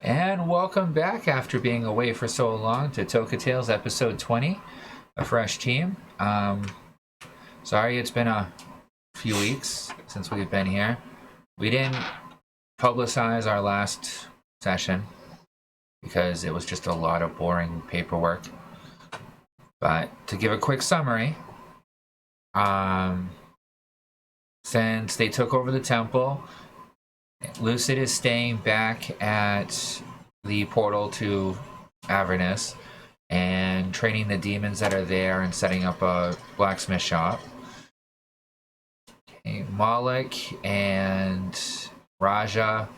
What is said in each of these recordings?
And welcome back after being away for so long to Toka Tales episode 20, a fresh team. Sorry it's been a few weeks since we've been here. We didn't publicize our last session because it was just a lot of boring paperwork. But to give a quick summary, since they took over the temple, Lucid is staying back at the portal to Avernus and training the demons that are there and setting up a blacksmith shop. Okay, Malik and Raja's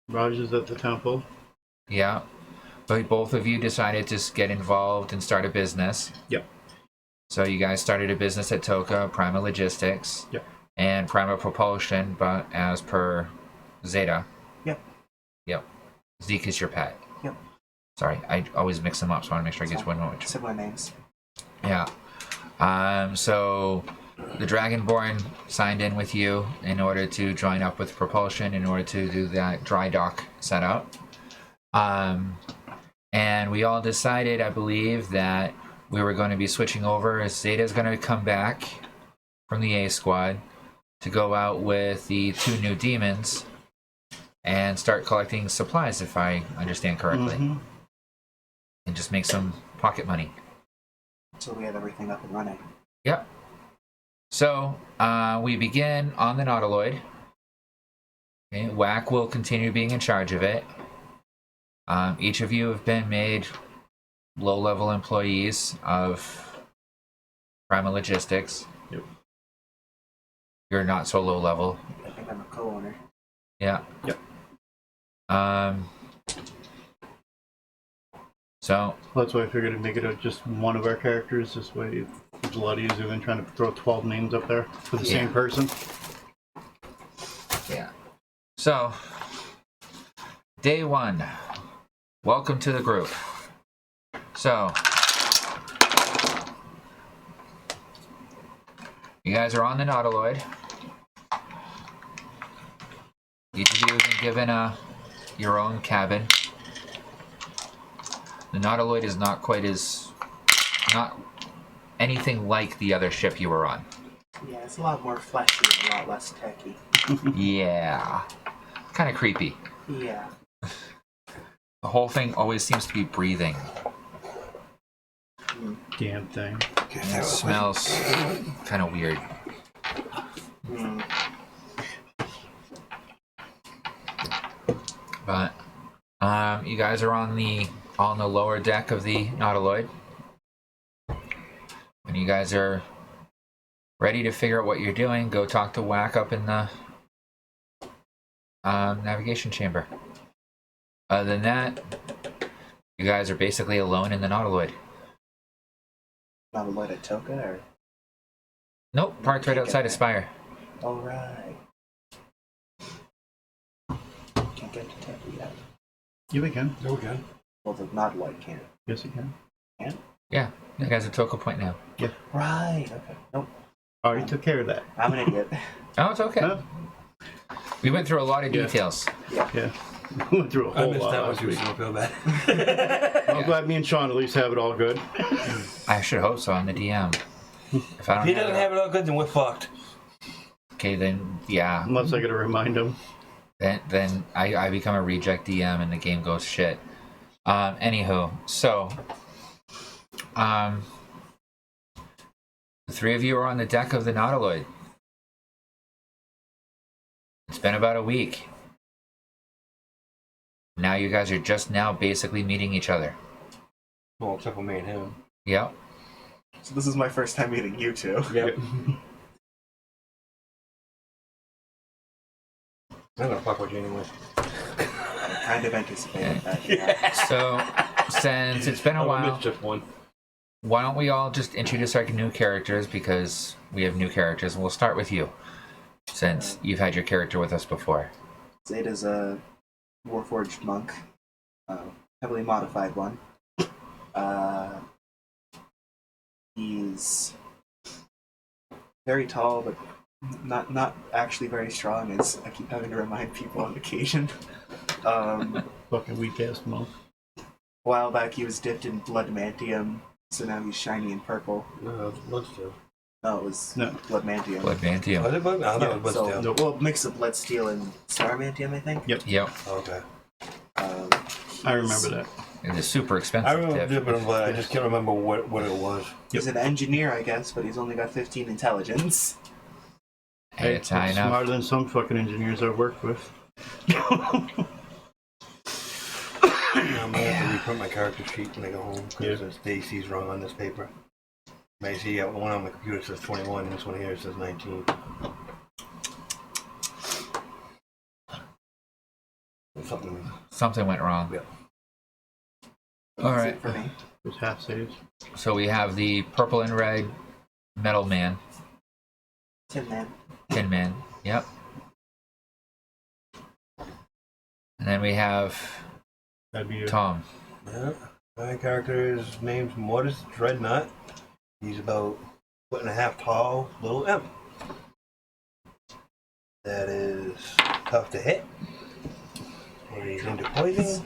at the temple. Yeah. But both of you decided to get involved and start a business. Yep. So you guys started a business at Toka, Prima Logistics. Yep. And Prima Propulsion, but as per Zade. Yep. Yep. Zeke is your pet. Yep. Sorry, I always mix them up, so I want to make sure I get one more. Similar names. Yeah. So the Dragonborn signed in with you in order to join up with Propulsion in order to do that dry dock setup. And we all decided, I believe, that we were going to be switching over. Zade is going to come back from the A squad to go out with the 2 new demons and start collecting supplies, if I understand correctly. Mm-hmm. And just make some pocket money. So we have everything up and running. Yep. So, we begin on the Nautiloid. Okay, Whack will continue being in charge of it. Each of you have been made low-level employees of Prima Logistics. Yep. You're not so low-level. I think I'm a co-owner. Yeah. Yep. So That's why I figured I'd make it just one of our characters. This way it's a lot easier than trying to throw 12 names up there for the same person. yeah. So day 1. Welcome to the group. So you guys are on the Nautiloid. Each of you has been given your own cabin. The Nautiloid is not anything like the other ship you were on. Yeah, it's a lot more fleshy and a lot less techy. Yeah. Kind of creepy. Yeah. The whole thing always seems to be breathing. Damn thing. It smells kind of weird. But you guys are on the lower deck of the Nautiloid. When you guys are ready to figure out what you're doing, go talk to Whack up in the navigation chamber. Other than that, you guys are basically alone in the Nautiloid. Nautiloid at Toka, or? Nope, parked right outside of Spire. Alright. Can't get to Toka yet. Yeah, we can. No, we can. Well, the Nautiloid can't. Yes, you can. Can? Yeah, you guys are Toka Point now. Yeah. Right, okay. Nope. Already took care of that. I'm an idiot. Oh, it's okay. Huh? We went through a lot of details. Yeah. Went through a I whole missed lot that one last too, week. so I feel bad. I'm glad me and Sean at least have it all good. I should hope so. I'm the DM. If I don't If he doesn't have it all good, then we're fucked. Okay, then yeah. Unless I gotta remind him. Then I become a reject DM and the game goes shit. Anywho, so the 3 of you are on the deck of the Nautiloid. It's been about a week. Now you guys are just now basically meeting each other. Well, except for me and him. Yep. So this is my first time meeting you two. Yep. I'm gonna fuck with you anyway. I kind of anticipated that. Yeah. So since it's been a while, Mischief one. why don't we all just introduce our new characters, because we have new characters, and we'll start with you, since you've had your character with us before. Zade is a Warforged monk, heavily modified one. He's very tall, but not actually very strong, as I keep having to remind people on occasion. Fucking weak ass monk. A while back he was dipped in blood mantium, so now he's shiny and purple. No, let's do. No, it was No. blood mantium. Blood Mantium. Was it blood? I thought it was blood So, steel. well, mix of blood steel and star mantium, I think. Yep. Yep. Okay. I remember that. It is super expensive. I remember Dip. dipping in blood. I just can't remember what it was. He's an engineer, I guess, but he's only got 15 intelligence. Hey, it's high enough. Smarter than some fucking engineers I've worked with. I'm gonna have to reprint my character sheet when I go home because the Stacy's wrong on this paper. I see one on my computer says 21, and this one here says 19. Something went wrong. Yeah. All That's right. it for me. There's half saves. So we have the purple and red Metal Man, Tin Man. Tin Man. Yep. And then we have That'd be you. Tom. Yeah. My character is named Mortis Dreadnought. He's about 1.5 tall, little imp. That is tough to hit. And he's into poison.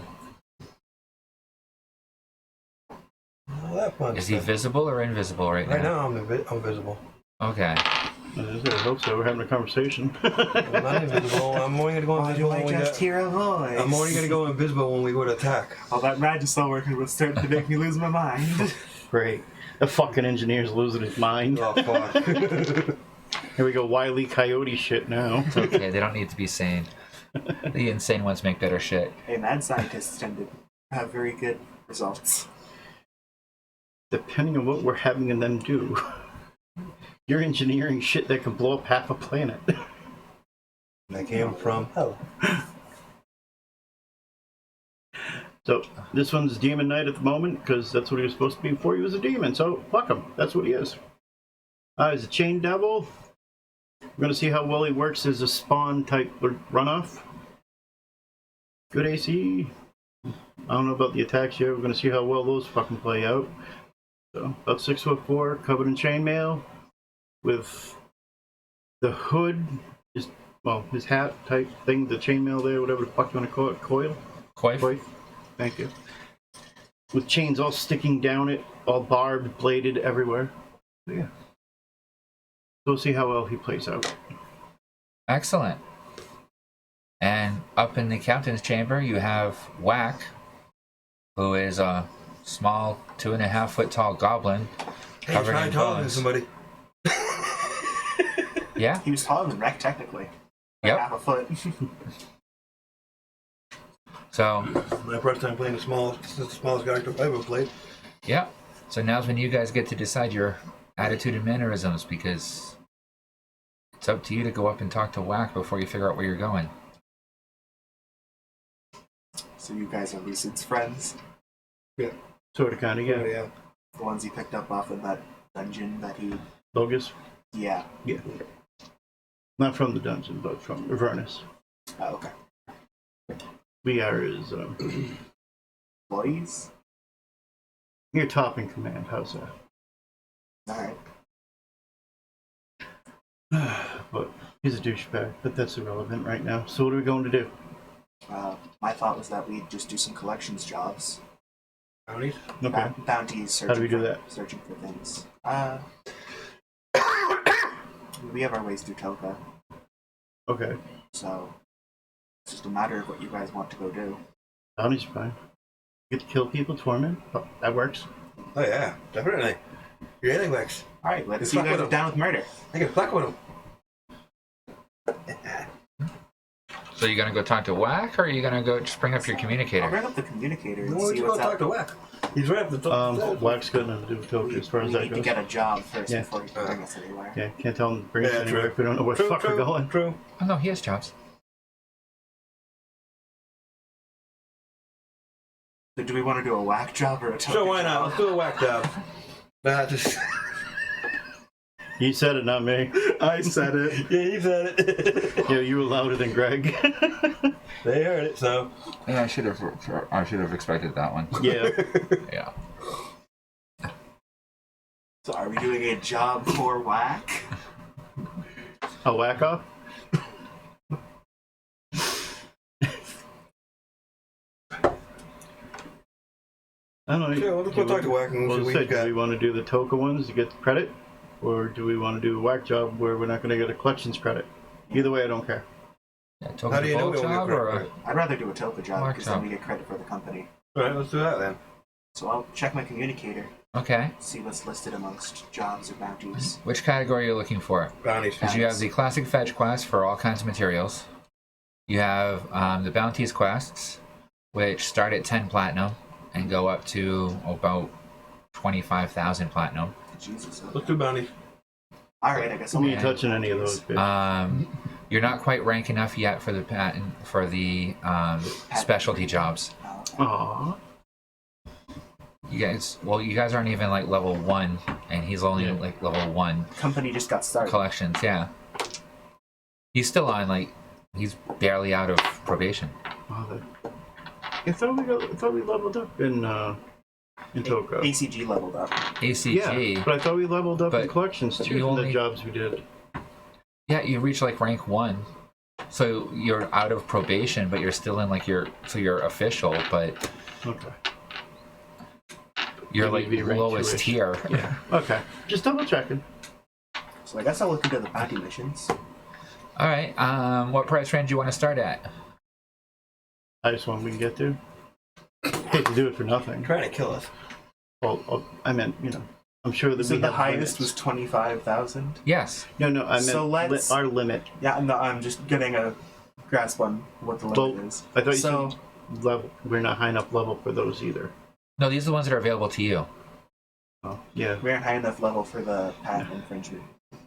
All that fun Is he stuff. visible or invisible right now? Right now, I'm invisible. Okay. I hope so. We're having a conversation. I'm not invisible. I'm only gonna go Why invisible do I when we just got, hear a voice? I'm only gonna go invisible when we go to attack. All that Magispell working was starting to make me lose my mind. Great. The fucking engineer's losing his mind. Oh fuck. Here we go, Wile E. Coyote shit now. It's okay. They don't need to be sane. The insane ones make better shit. Hey, mad scientists tend to have very good results. Depending on what we're having them do. You're engineering shit that can blow up half a planet. I came from hell. So, this one's Demon Knight at the moment, because that's what he was supposed to be before he was a demon, so fuck him. That's what he is. He's a Chain Devil. We're going to see how well he works as a spawn type runoff. Good AC. I don't know about the attacks yet. We're going to see how well those fucking play out. So, about 6'4", covered in chainmail, with the hood, his hat type thing, the chainmail there, whatever the fuck you want to call it, coil? Coif? Thank you. With chains all sticking down it, all barbed, bladed everywhere. So, yeah. We'll see how well he plays out. Excellent. And up in the captain's chamber, you have Whack, who is a small 2.5 foot tall goblin Hey, covered try in taller than bones. somebody. Yeah. He was taller than Wreck, technically. Yep. Half a foot. So, My first time playing the smallest character I've ever played. yeah. So now's when you guys get to decide your attitude and mannerisms, because it's up to you to go up and talk to Whack before you figure out where you're going. So you guys are Lucid's friends? Sort of, kind of, yeah. Yeah. The ones he picked up off of that dungeon that he... Bogus? Yeah. Yeah. Not from the dungeon, but from Avernus. Oh, okay. We are his, Employees? you're top in command. How's that? Alright. But he's a douchebag, but that's irrelevant right now. So what are we going to do? My thought was that we'd just do some collections jobs. Brownies? Okay. Bounties, searching How do we do for, that? Searching for things. We have our ways through Toka, Okay. so it's just a matter of what you guys want to go do. Bounty's fine. Get to kill people, torment. Oh, that works. Oh yeah, definitely. You're anything, Lex. Alright, let's Good see you luck guys with are him. down with murder. I can fuck with him. So you're gonna go talk to Whack, or are you gonna go just bring up your I'll communicator? bring up the communicator and Why don't see you go what's talk up. to Whack? He's right up the top. Wax got nothing to do with Toka as far as We that need to goes. get a job first Yeah. before he can bring us anywhere. Yeah, can't tell him to bring us Yeah, anywhere true. if we don't know where the fuck we're going. True. Oh no, he has jobs. So do we want to do a whack job or a Toka So why not? job? Let's do a whack job. Nah, just... You said it, not me. I said it. Yeah, you said it. Yeah, you were louder than Greg. They heard it, so... Yeah, I should have expected that one. Yeah. Yeah. So are we doing a job for whack? A whack off? I don't know. Sure, we'll go talk to Whack and see Well, what do he's got. we want to do the Toka ones to get the credit? Or do we want to do a Whack job where we're not going to get a collections credit? Either way, I don't care. Yeah, Toka How do you know D-Bowl we job don't or get a I'd rather do a Toka job Mark because then job. we get credit for the company. Alright, let's do that then. So I'll check my communicator, okay? see what's listed amongst jobs or bounties. Which category are you looking for? Bounties. Because you have the classic fetch quest for all kinds of materials. You have the bounties quests, which start at 10 platinum and go up to about 25,000 platinum. Jesus. Let's do bounties. Alright, I guess I'll We do ain't touching any of those, bitch. You're not quite rank enough yet for the patent for the specialty jobs. Aww. You guys aren't even like level 1, and he's only like level 1. Company just got started. Collections, yeah. He's still on he's barely out of probation. I thought we leveled up in Toka. ACG leveled up. ACG. Yeah, but I thought we leveled up But in collections too you from only- the jobs we did. Yeah, you reach like rank 1. So you're out of probation, but you're still in you're official, but Okay. you're Maybe like be rank lowest 2-ish. tier. Yeah. Okay. Just double checking. So I guess I'll look into the bounty missions. All right. What price range do you want to start at? Highest one we can get to. Hate to do it for nothing. Trying to kill us. Well, I meant, I'm sure that So we the have highest limits. was 25,000. Yes. No, I meant So let's- our limit. Yeah, no, I'm just getting a grasp on what the limit Well, is. I thought you So said level. We're not high enough level for those either. No, these are the ones that are available to you. Oh, yeah. we aren't high enough level for the patent infringement.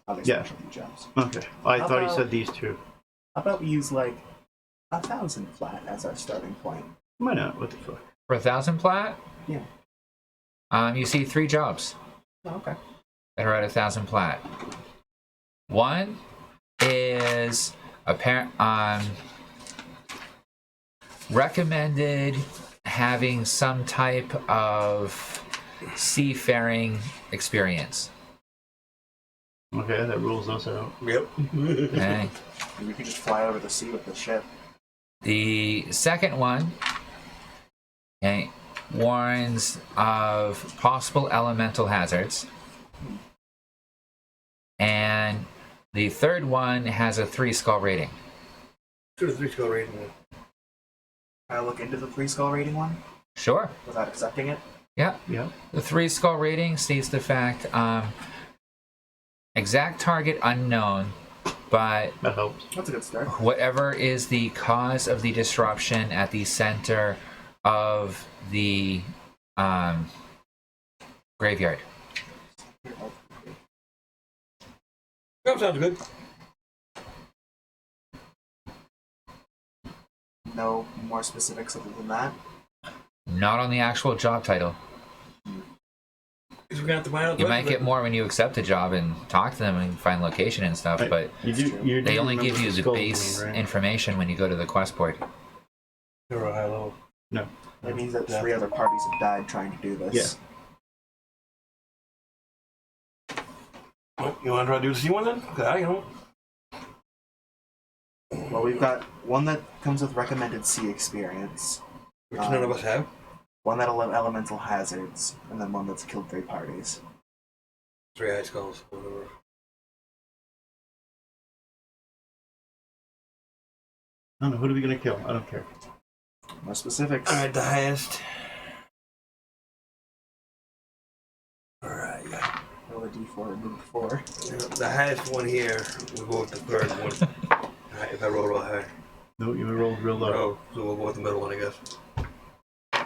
Other Yeah. specialty jobs. Okay. I How thought you about- said these two. How about we use like 1,000 flat as our starting point? Why not? What the fuck? For 1,000 plat, Yeah. you see 3 jobs Oh, okay. that are at 1,000 plat. One is recommended having some type of seafaring experience. Okay, that rules us out. Yep. Okay. We could just fly over the sea with the ship. The second one, okay, warns of possible elemental hazards. And the third one has a 3 skull rating. Do the 3-skull rating. Can I look into the 3-skull rating one Sure. without accepting it? Yeah. Yeah. The 3 skull rating states the fact exact target unknown, but That helps. That's a good start. whatever is the cause of the disruption at the center of the graveyard. That sounds good. No more specifics other than that. Not on the actual job title. We're gonna have to find out. You might get more when you accept a job and talk to them and find location and stuff, Right. but You they do only remember give you the skull base thing, right? information when you go to the quest board. They're a high level. No. That means that 3 other parties have died trying to do this. Oh, you want to try to do the C one then? 'Cause I don't. Well, we've got one that comes with recommended sea experience, Which none of us have. one that'll have elemental hazards, and then one that's killed 3 parties. 3 high skulls. Whatever. I don't know. Who are we gonna kill? I don't care. More specifics. Alright, the highest. Alright, yeah. Roll a d4 and move 4. The highest one here, we'll go with the third one. If I roll real high. No, you rolled real low. Oh, so we'll go with the middle one, I guess.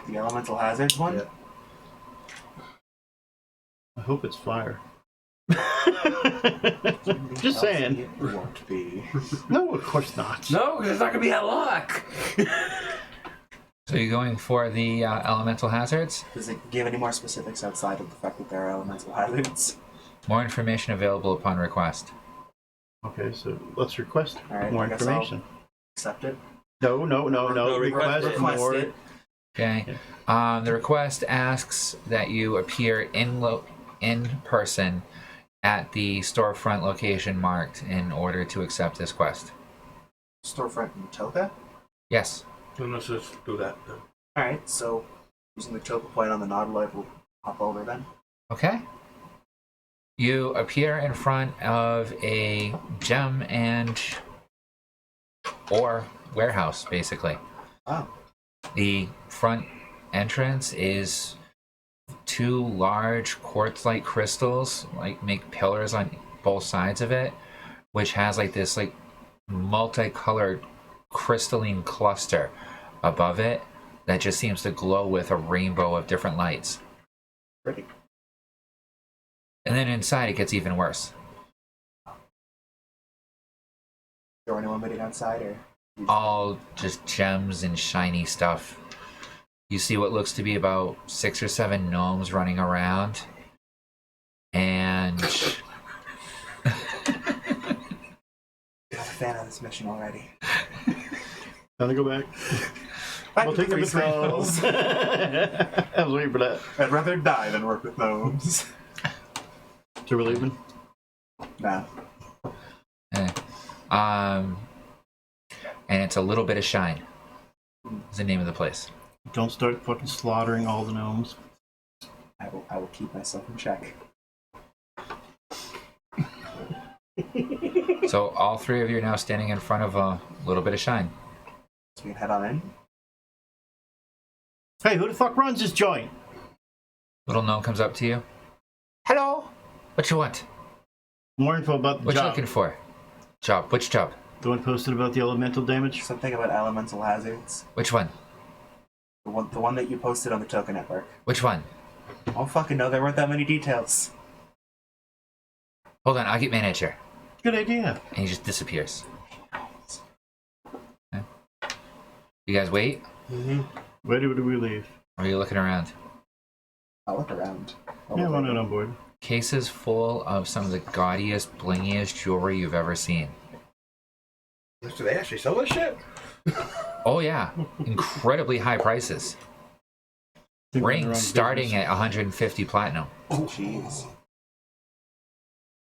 The elemental hazards one? Yeah. I hope it's fire. Just saying. It won't be. No, of course not. No, because it's not going to be a lock. So you're going for the elemental hazards? Does it give any more specifics outside of the fact that there are elemental hazards? More information available upon request. Okay, so let's request Alright, more I guess information. Accept it. No. No, Request request more. it. Okay. The request asks that you appear in person at the storefront location marked in order to accept this quest. Storefront in Toka? Yes. Then let's just do that. Then. Alright, so Using the Toka point on the Nautiloid, will hop over then. Okay. You appear in front of a gem and ore warehouse, basically. Wow. The front entrance is two large quartz-like crystals, like make pillars on both sides of it, which has like this like multicolored crystalline cluster above it that just seems to glow with a rainbow of different lights. Pretty. And then inside it gets even worse. Is there anyone waiting outside, or? All just gems and shiny stuff. You see what looks to be about 6 or 7 gnomes running around. And I'm a fan of this mission already. Time to go back. Back We'll to take the skulls. I was waiting for that. I'd rather die than work with gnomes. So we're leaving? Nah. and it's a little bit of shine. Is the name of the place. Don't start fucking slaughtering all the gnomes. I will keep myself in check. So all three of you are now standing in front of a little bit of shine. So we can head on in. Hey, who the fuck runs this joint? Little gnome comes up to you. Hello. What you want? More info about the What you job. looking for? Job. Which job? The one posted about the elemental damage? Something about elemental hazards. Which one? The one that you posted on the Toka network. Which one? I don't fucking know. There weren't that many details. Hold on. I'll get manager. Good idea. And he just disappears. Okay. You guys wait? Mm-hmm. Where do we leave? Or are you looking around? I'll look around. Yeah, I want it on board. Cases full of some of the gaudiest, blingiest jewelry you've ever seen. Do they actually sell this shit? Oh yeah, incredibly high prices. Think we're in the Rings wrong starting business. at 150 platinum. Oh, jeez.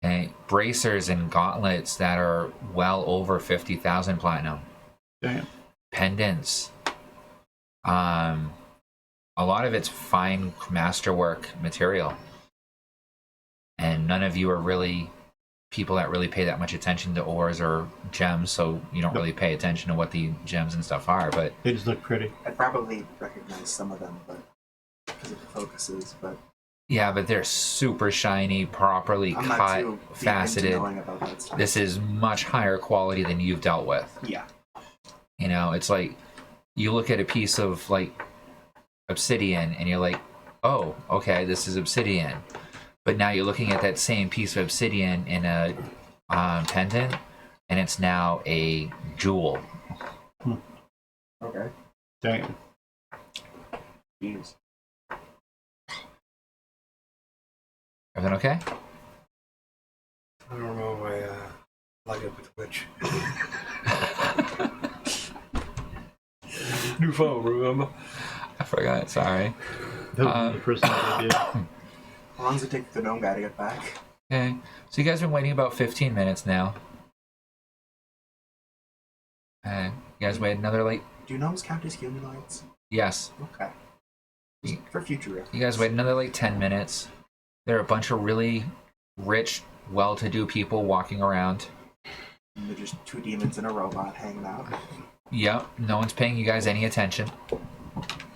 And bracers and gauntlets that are well over 50,000 platinum. Damn. Pendants. A lot of it's fine masterwork material. And none of you are really people that really pay that much attention to ores or gems, so you don't really pay attention to what the gems and stuff are, but They just look pretty. I'd probably recognize some of them, but because of the focuses, but yeah, but they're super shiny, properly I'm not cut, too deep into faceted. knowing about that stuff. This is much higher quality than you've dealt with. Yeah. You know, it's like you look at a piece of like obsidian and you're like, oh, okay, this is obsidian. But now you're looking at that same piece of obsidian in a pendant, and it's now a jewel. Okay. Damn. Jeez. Everything okay? I don't know if I like it with Twitch. New phone, remember? I forgot, sorry. That was the first thing I did. How long does it take for the gnome guy to get back? Okay, so you guys have been waiting about 15 minutes now. You guys wait another like, Do gnomes count as humanoids? yes. Okay. Just for future reference. You guys wait another like 10 minutes. There are a bunch of really rich, well-to-do people walking around. And they're just two demons and a robot hanging out. Yep, no one's paying you guys any attention.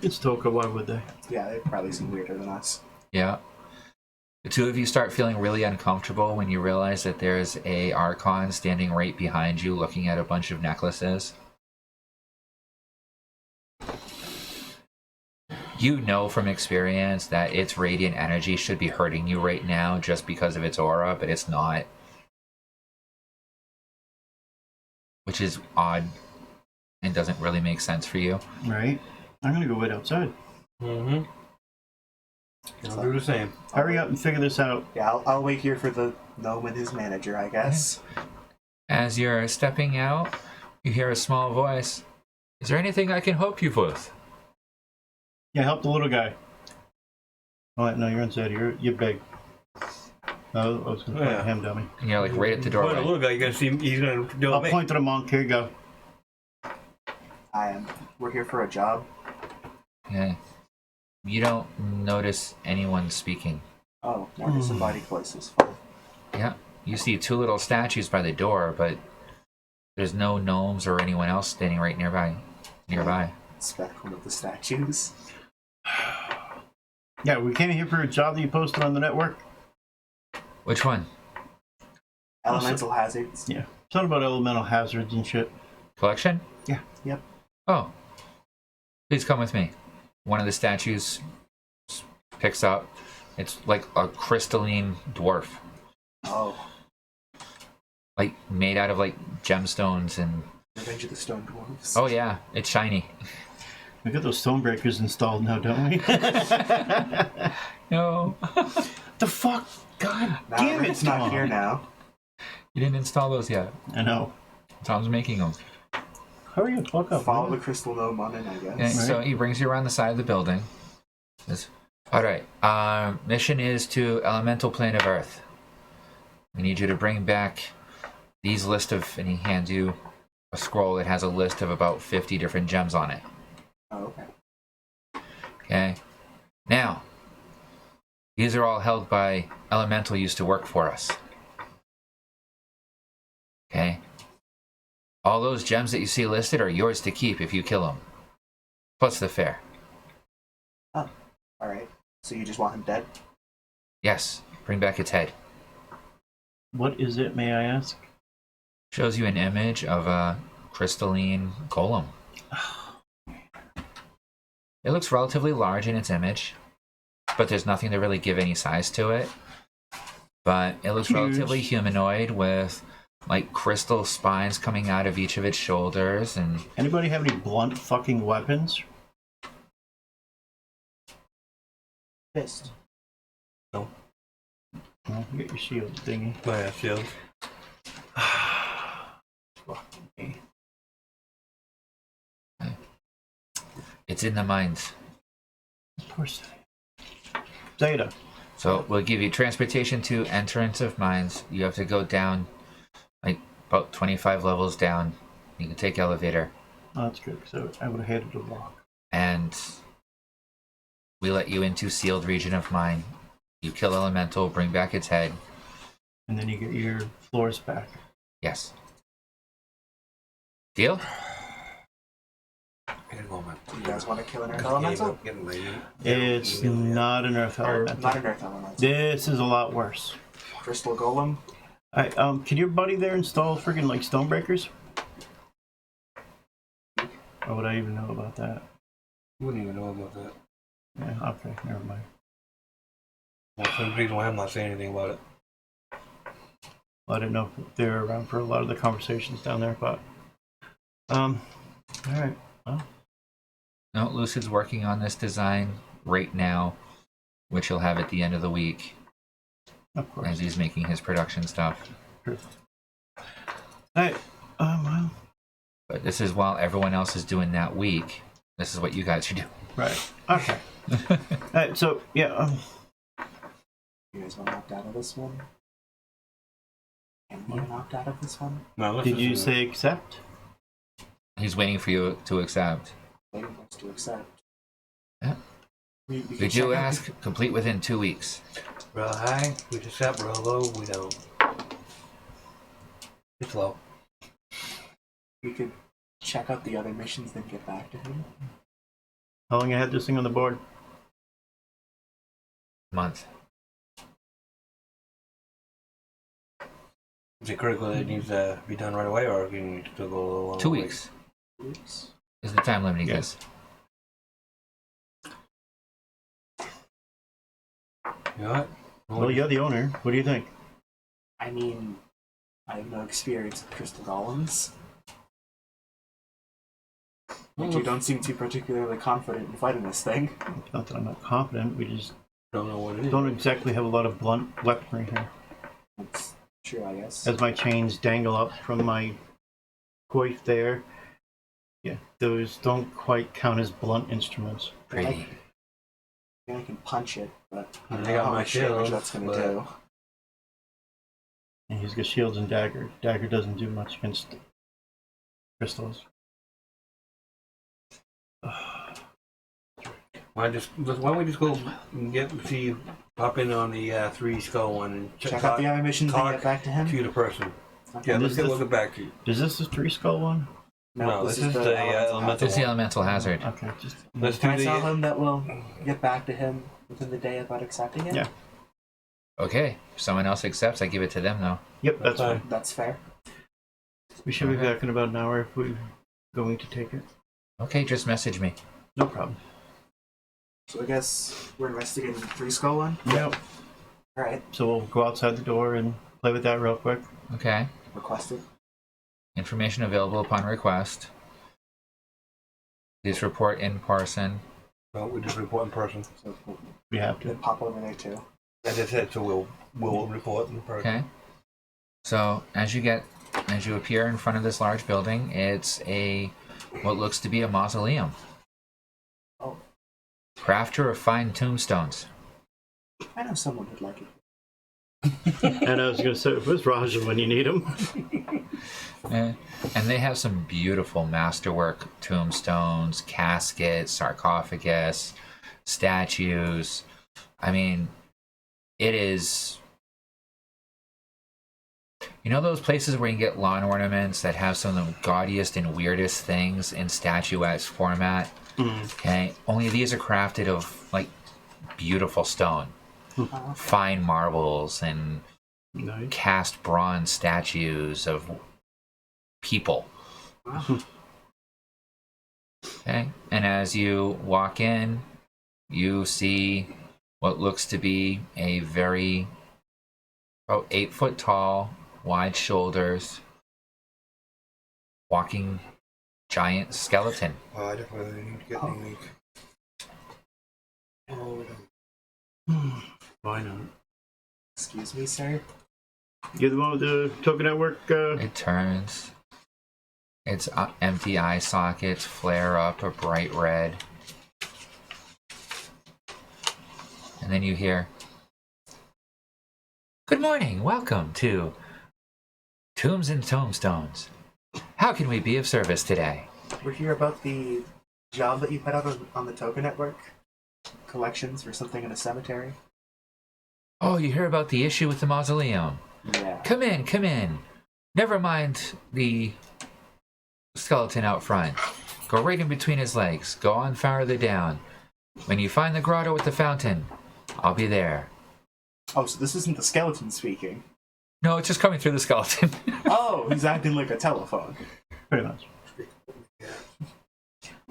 It's Toka, why would they? Yeah, they probably seem weirder than us. Yeah. The two of you start feeling really uncomfortable when you realize that there's a Archon standing right behind you looking at a bunch of necklaces. You know from experience that its radiant energy should be hurting you right now just because of its aura, but it's not. Which is odd and doesn't really make sense for you. Right? I'm gonna go wait outside. Mm-hmm. I'll do the same. Hurry up and figure this out. Yeah, I'll wait here for the gnome and his manager, I guess. As you're stepping out, you hear a small voice. Is there anything I can help you with? Yeah, help the little guy. Oh, wait, no, you're inside. You're big. Oh, I was gonna point at him, dummy. And you're like right at the Point a doorway. little guy, you're gonna see him, he's gonna do I'll it. point to the monk. Here you go. We're here for a job. Yeah. You don't notice anyone speaking. Oh, more disembodied voices. Fine. Yeah, you see two little statues by the door, but there's no gnomes or anyone else standing right nearby. Inspect one of the statues. Yeah, we came here for a job that you posted on the network. Which one? Elemental hazards. Yeah, something about elemental hazards and shit. Collection? Yeah. Yep. Oh. Please come with me. One of the statues picks up. It's like a crystalline dwarf. Oh. Like, made out of, like, gemstones and... Revenge of the Stone Dwarfs. Oh, yeah. It's shiny. We got those stone breakers installed now, don't we? No. The fuck? God Nah, damn it, it's not Tom. here now. You didn't install those yet. I know. Tom's making them. Hurry the fuck up. Follow man. the crystal gnome on it, I guess. And so he brings you around the side of the building. Says, all right. Mission is to Elemental Plane of Earth. We need you to bring back these list of... And he hands you a scroll that has a list of about 50 different gems on it. Oh, okay. Okay. Now, these are all held by Elemental used to work for us. Okay. All those gems that you see listed are yours to keep if you kill them. Plus the fare. Oh, alright. So you just want him dead? Yes. Bring back its head. What is it, may I ask? Shows you an image of a crystalline golem. It looks relatively large in its image, but there's nothing to really give any size to it. But it looks Huge. relatively humanoid with like crystal spines coming out of each of its shoulders and Anybody have any blunt fucking weapons? Fist. Well, you get your shield thingy. Oh, yeah, shield. Fuck me. it's in the mines. Of course. Zade. So we'll give you transportation to entrance of mines. You have to go down like about 25 levels down. You can take elevator. Oh, that's good, because I would have hated to walk. And we let you into sealed region of mine. You kill elemental, bring back its head. And then you get your floors back. Yes. Deal? Do you guys want to kill an earth elemental? It's not an earth Or elemental. not an earth elemental. This is a lot worse. Crystal golem? Alright, can your buddy there install friggin' like stone breakers? Or would I even know about that? You wouldn't even know about that. Yeah, okay, never mind. Well, that's the reason why I'm not saying anything about it. Well, I didn't know if they were around for a lot of the conversations down there, but alright. Well, No, Lucid's working on this design right now, which he'll have at the end of the week of course. as he's making his production stuff. Alright, well, But this is while everyone else is doing that week. This is what you guys should do. right. Okay. Alright, so yeah, You guys want to opt out of this one? Can you even opt out of this one? No, did you say accept? He's waiting for you to accept. Waiting for us to accept. Yeah. We can Did check you out ask? Complete within 2 weeks. real high? We just accept. Real low? We don't. It's low. We could check out the other missions, then get back to him. How long you had this thing on the board? Month. Is it critical that it needs to be done right away, or can you still go a little 2 longer? weeks Oops. is the time limit he Yeah. gives. You know what? Well, you're the owner. What do you think? I mean, I have no experience with crystal golems. And you don't seem too particularly confident in fighting this thing. Not that I'm not confident, we just Don't know what it is. don't exactly have a lot of blunt weaponry here. That's true, I guess. As my chains dangle up from my coif there, yeah, those don't quite count as blunt instruments. Pretty. I can punch it, but I don't I know got how my much damage shields, that's going to but- do. And he's got shields and dagger. Dagger doesn't do much against crystals. Why don't we just go and pop in on the 3 skull one and Check out the other missions and get back to him? To the person. Okay. Yeah, we'll get back to you. Is this the 3 skull one? No, this is the elemental. This is the elemental hazard. Okay, just Let's Can I do tell the. him that we'll get back to him within the day about accepting it? Yeah. Okay, if someone else accepts, I give it to them though. Yep, that's fine. That's fair. We should be back in about an hour if we're going to take it. Okay, just message me. No problem. So I guess we're investigating the 3 skull one? Yep. Alright. So we'll go outside the door and play with that real quick. Okay. Requested. Information available upon request. Please report in person. No, we just report in person. So We have we'll to. pop over there too. As I said, so we'll report in person. Okay. So as you appear in front of this large building, it's what looks to be a mausoleum. Oh. Crafter of fine tombstones. I know someone who'd like it. And I was going to say, where's Raja when you need him? And they have some beautiful masterwork tombstones, caskets, sarcophagus, statues. I mean, it is... You know those places where you can get lawn ornaments that have some of the gaudiest and weirdest things in statuette format? Okay, only these are crafted of, like, beautiful stone. Fine marbles and Nice. cast bronze statues of people. Wow. Okay, and as you walk in, you see what looks to be a very 8 foot tall, wide shoulders, walking giant skeleton. Oh, I definitely need to get unique. Oh, Why not? Excuse me, sir? You're the one with the Toka Network? It turns. Its empty eye sockets flare up a bright red. And then you hear, "Good morning, welcome to Tombs and Tombstones. How can we be of service today?" We're here about the job that you put out on the Toka Network. Collections for something in a cemetery. "Oh, you hear about the issue with the mausoleum? Yeah. Come in, come in. Never mind the skeleton out front. Go right in between his legs. Go on farther down. When you find the grotto with the fountain, I'll be there." Oh, so this isn't the skeleton speaking. No, it's just coming through the skeleton. Oh, he's acting like a telephone. Pretty much.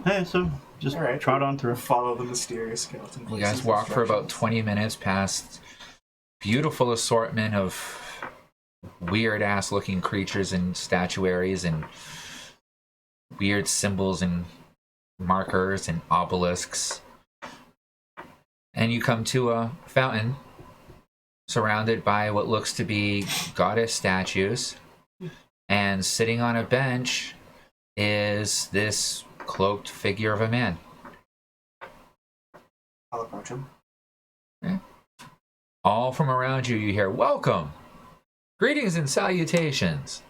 Hey, so just All right. trot on through. Follow the mysterious skeleton. You guys walk for about 20 minutes past beautiful assortment of weird-ass looking creatures and statuaries and weird symbols and markers and obelisks. And you come to a fountain surrounded by what looks to be goddess statues. And sitting on a bench is this cloaked figure of a man. I'll approach him. All from around you, you hear, "Welcome! Greetings and salutations!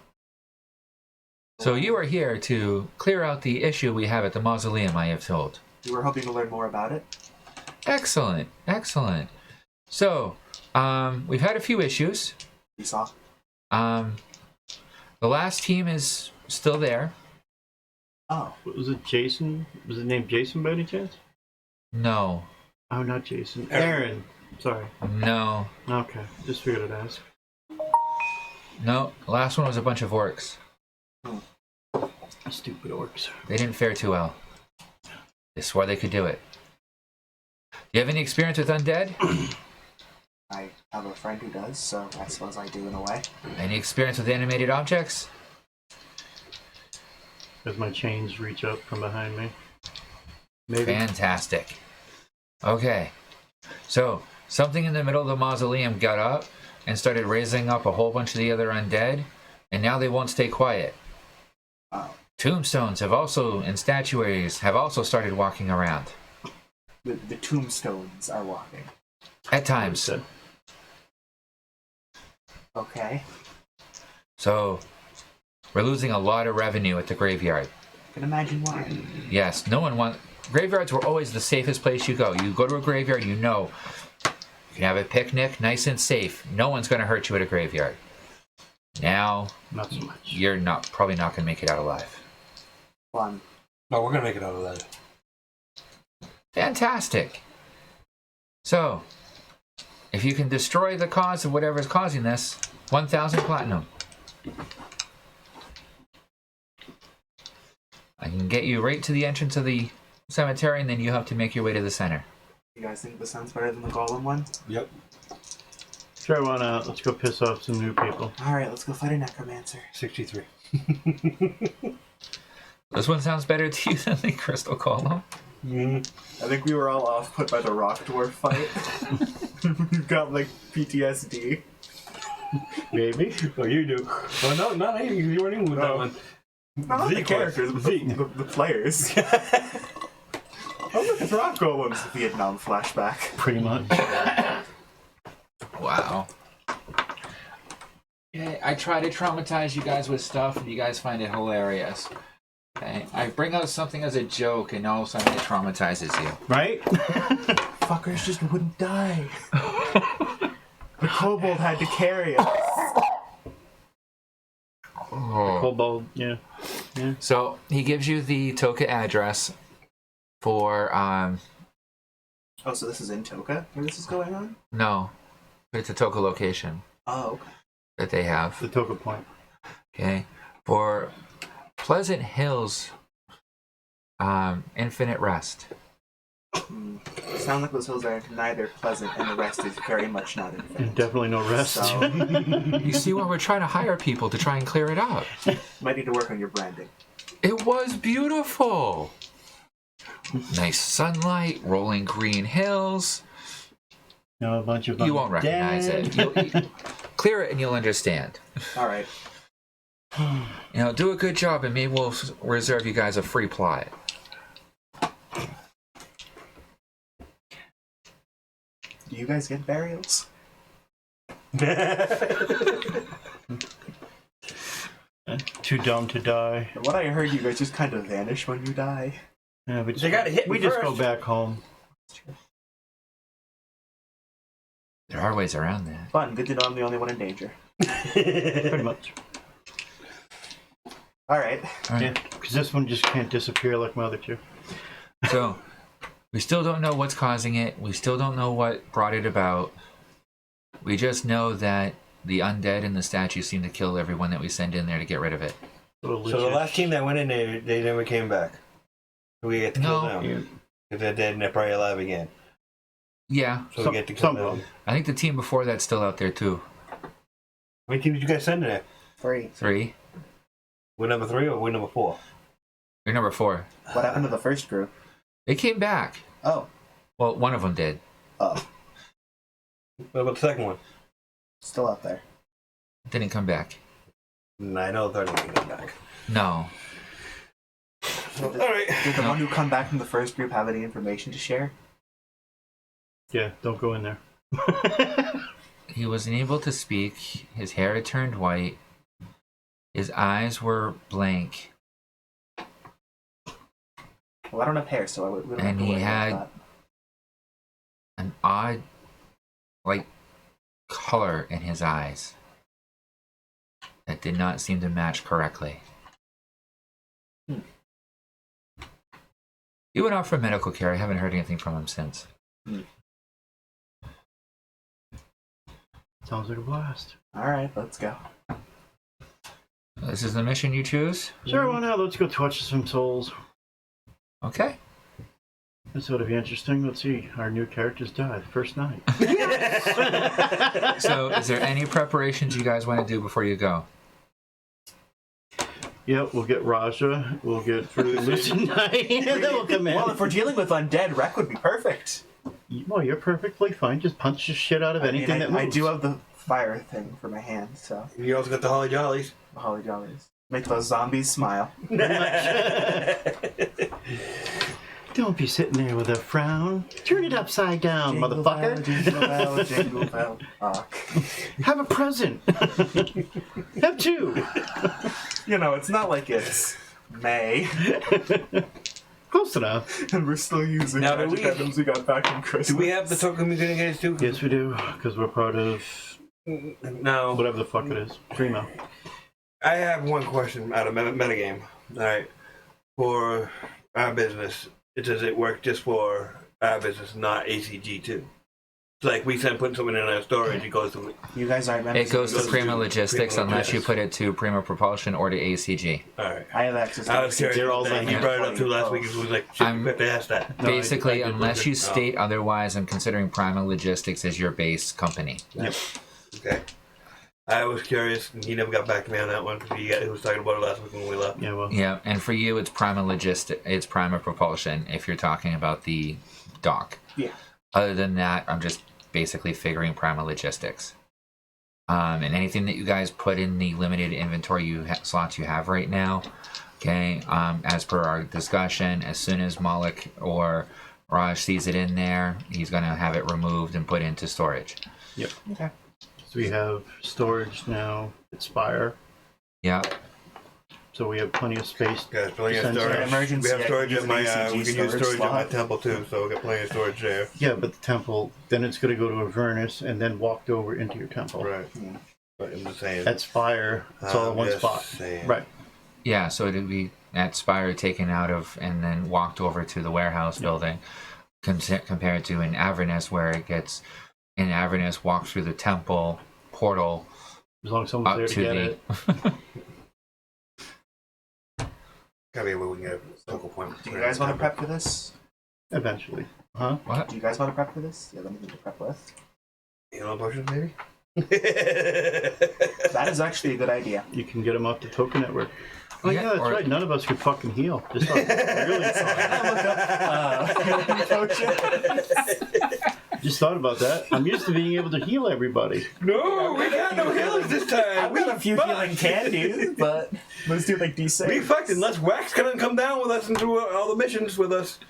So you are here to clear out the issue we have at the mausoleum, I have told." You were hoping to learn more about it? Excellent, excellent. So, we've had a few issues. You saw? The last team is still there. Oh. Was it Jason? Was it named Jason by any chance? No, Oh, not Jason. Aaron. Sorry. no, Okay, just figured I'd ask. no. The last one was a bunch of orcs. Stupid orcs. They didn't fare too well. They swore they could do it. Do you have any experience with undead? I have a friend who does, so I suppose I do in a way. Any experience with animated objects? As my chains reach up from behind me. Maybe. Fantastic. Okay. So, something in the middle of the mausoleum got up and started raising up a whole bunch of the other undead, and now they won't stay quiet. Oh. Tombstones have also, and statuaries, have also started walking around. The tombstones are walking. At times. Said. Okay. So, we're losing a lot of revenue at the graveyard. I can imagine why. Yes, no one Graveyards were always the safest place you go. You go to a graveyard, you know you can have a picnic, nice and safe. No one's going to hurt you at a graveyard. Now, Not so much. you're probably not going to make it out alive. Fun. No, we're gonna make it out of that. Fantastic. So, if you can destroy the cause of whatever is causing this, 1,000 platinum. I can get you right to the entrance of the cemetery, and then you have to make your way to the center. You guys think this sounds better than the golem one? Yep. Try one out. Let's go piss off some new people. Alright, let's go fight a necromancer. 63. This one sounds better to you than the Crystal Golem. I think we were all off put by the rock dwarf fight. We've got like PTSD. Maybe. Oh, you do. Well, no, not you. You weren't even with that one. Not the Zeke characters, was. but Zeke. the players. Oh look, it's Rock Golem's Vietnam flashback. Pretty much. Wow. Okay, I try to traumatize you guys with stuff, and you guys find it hilarious. Okay, I bring out something as a joke, and all of a sudden it traumatizes you. Right? Fuckers just wouldn't die. The kobold had to carry us. Kobold, yeah. So he gives you the Toka address for Oh, so this is in Toka where this is going on? no, it's a Toka location Oh, okay. that they have. The Toka Point. Okay, for Pleasant Hills, Infinite Rest. Sound like those hills are neither pleasant and the rest is very much not And infinite. definitely no rest. So, You see why we're trying to hire people to try and clear it up. might need to work on your branding. It was beautiful. Nice sunlight, rolling green hills. No, a bunch of You won't recognize dead. it. Clear it and you'll understand. Alright. Do a good job and maybe we'll reserve you guys a free plot. Do you guys get burials? Too dumb to die. From what I heard, you guys just kind of vanish when you die. Yeah, They gotta hit me we just go first. back home. There are ways around that. Fun. Good to know I'm the only one in danger. Pretty much. Alright. Yeah, because this one just can't disappear like my other two. So, we still don't know what's causing it. We still don't know what brought it about. We just know that the undead and the statues seem to kill everyone that we send in there to get rid of it. So the last team that went in there, they never came back. We get to kill No. them. If they're dead and they're probably alive again. Yeah, So we get to kill some of them. them. I think the team before that's still out there too. How many teams did you guys send in there? 3. 3. We're number 3 or we're number 4? You're number 4. What happened to the first group? They came back. Oh. Well, one of them did. Oh. What about the second one? Still out there. Didn't come back. I know the third one didn't come back. No. Alright. Did the one who come back from the first group have any information to share? Yeah, don't go in there. He wasn't able to speak. His hair had turned white. His eyes were blank. Well, I don't have hair, so we don't have And to he worry had about an odd, color in his eyes that did not seem to match correctly. He went off for medical care. I haven't heard anything from him since. Sounds like a blast. that. Alright, let's go. This is the mission you choose? Sure, why not? Let's go torch some souls. Okay. This ought to be interesting. Let's see. Our new characters die the first night. So, is there any preparations you guys want to do before you go? Yeah, we'll get Raja. We'll get through Lucid Night. And then we'll come in. Well, if we're dealing with undead, Wreck would be perfect. Well, you're perfectly fine. Just punch the shit out of anything that moves. I do have the fire thing for my hand, so You also got the Holly Jollies. the Holly Jollies. Make those zombies smile. Don't be sitting there with a frown. Turn it upside down, Jingle motherfucker. bell, jingle bell, jingle bell. Rock. Have a present. Have 2. You know, it's not like it's May. Close enough. And we're still using Now, do magic we- items we got back from Christmas. Do we have the token we're gonna get us to? Yes, we do, because we're part of No. whatever the fuck it is. Primo. I have one question out of metagame. Alright. For our business, does it work just for our business, not ACG too? It's like we send put something in our storage, it goes to... You guys aren't members. It goes to goes Prima to Logistics Prima unless you Logistics. put it to Prima Propulsion or to ACG. Alright. I have access to I was curious. They're all That like- you brought it up to last week. It was like, shit, we have to ask that. No, Basically, I did unless look you at- state otherwise, I'm considering Prima Logistics as your base company. Yep. Okay. I was curious, and he never got back to me on that one because he was talking about it last week when we left. Yeah, well. Yeah, and for you, it's Prima it's Prima Propulsion if you're talking about the dock. Yeah. Other than that, I'm just basically figuring Prima Logistics. And anything that you guys put in the limited inventory slots you have right now, okay, as per our discussion, as soon as Malik or Raj sees it in there, he's going to have it removed and put into storage. Yep. Okay. So we have storage now at Spire, Yeah. so we have plenty of space. Got plenty of Send storage. an emergency, We have I storage can at my. use an ACG We can use storage storage at my slot. temple too, so we got plenty of storage there. Yeah, but the temple, then it's going to go to Avernus and then walked over into your temple. Right. Yeah. But I'm just saying. At Spire, it's all in one just spot. saying. Right. Yeah, so it'd be at Spire taken out of and then walked over to the warehouse building, compared to in Avernus where it gets in Avernus walks through the temple portal As long as someone's up there to to get the. it. Gotta be a way we can get a focal point. Do you guys want to prep for this? Eventually. Huh? What? Do you guys want to prep for this? Do you have anything to prep with? Healing potions, maybe? That is actually a good idea. You can get them off the Toka network. Oh Yeah, yeah, that's or- right. None of us could fucking heal. Just like, really just thought about that. I'm used to being able to heal everybody. No, we got no healers this time. I've got a few healing candies, but let's do like D6. We fucked unless Wax couldn't come down with us and do all the missions with us.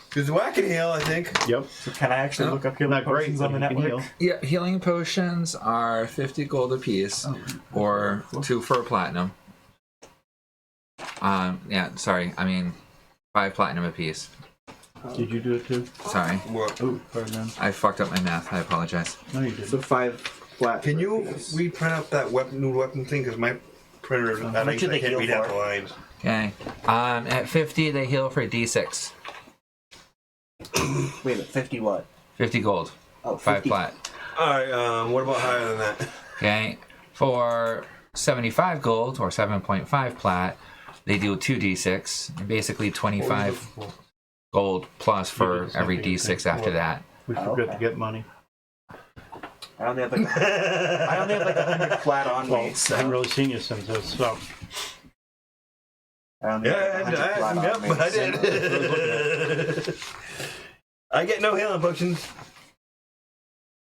Because Wax can heal, I think. Yep. So can I actually look up healing Not great, potions but on the you can network? heal. Yeah, healing potions are 50 gold apiece, or 2 for a platinum. Yeah, sorry, I mean 5 platinum apiece. Did you do it too? Sorry, What? Oh, pardon. I fucked up my math. I apologize. No, you didn't. So 5 flat. Can you reprint out that new weapon thing? Because my printer, I much think did I they can't heal read out for? the lines. Okay. At 50, they heal for D6. Wait a minute, 50 what? 50 gold. Oh, 5 50. plat. Alright, what about higher than that? Okay. For 75 gold, or 7.5 plat, they do 2d6. And basically 25 gold plus for every d6 after that. We forgot to get money. I only have like 100 flat on Well, me, I so haven't really seen you since I so. I only have 100 flat on me. I so- did. I get no healing potions.